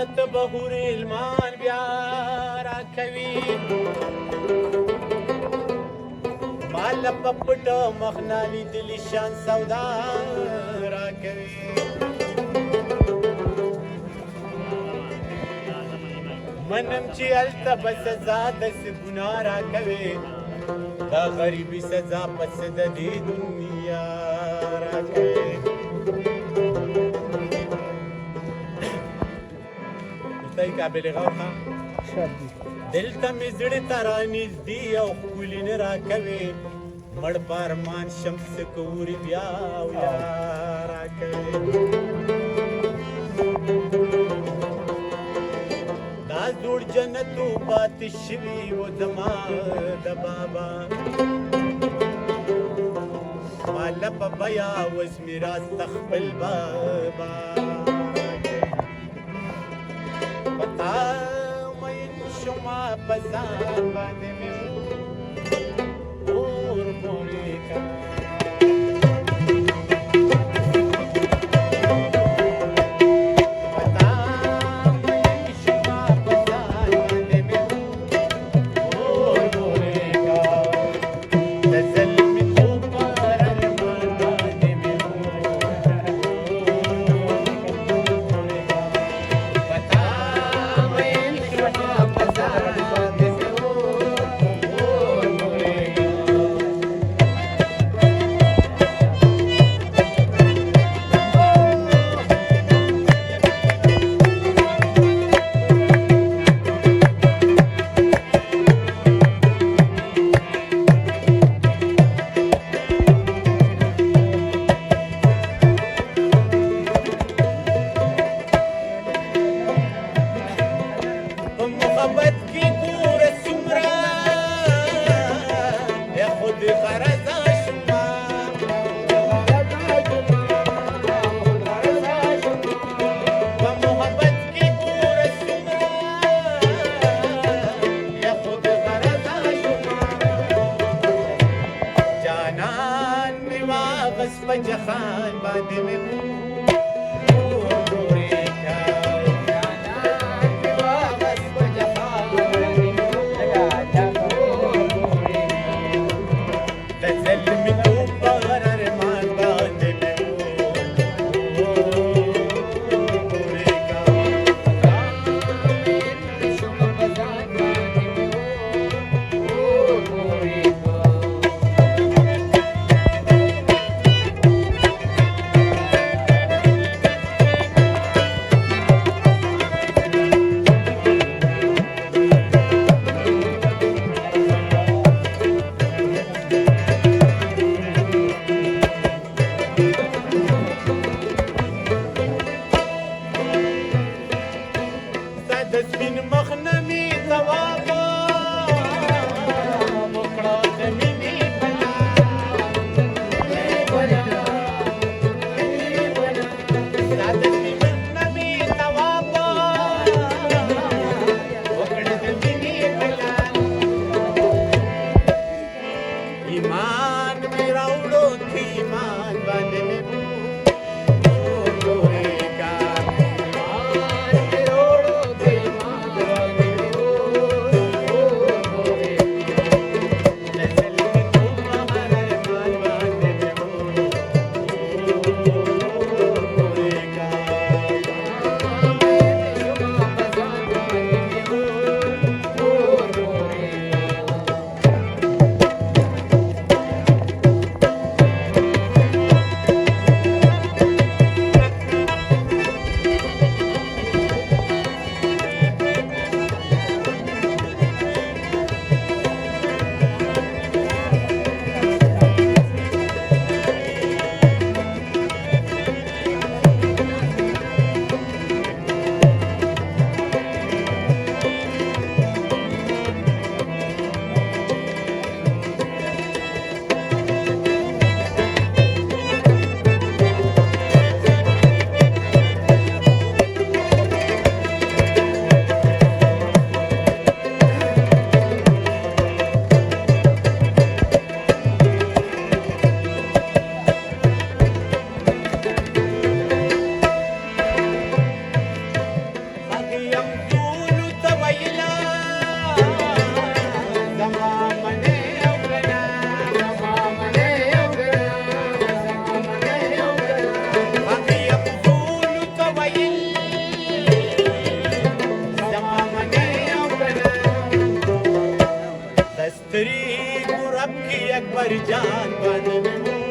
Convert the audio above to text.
دولت بهور المان بیا راکوي مال په پټو مخنالي دل شان سودا راکوي منم چې الته په سزا د ګناه راکوي دا غریبي سزا پس د دې دنیا راکوي تای قابل غوخه دلته مې زړه ته رانږدې او ښکلي نه راکوي مړ په ارمان شمس کوري بیا ویا راکوي دا زوړ جنتو پاتې شوي و زما د بابا ماله په بیا وز میراث د خپل بابا پتا مین شما پسان باندې مې اور پورې کا جخان باندې مې جان باندې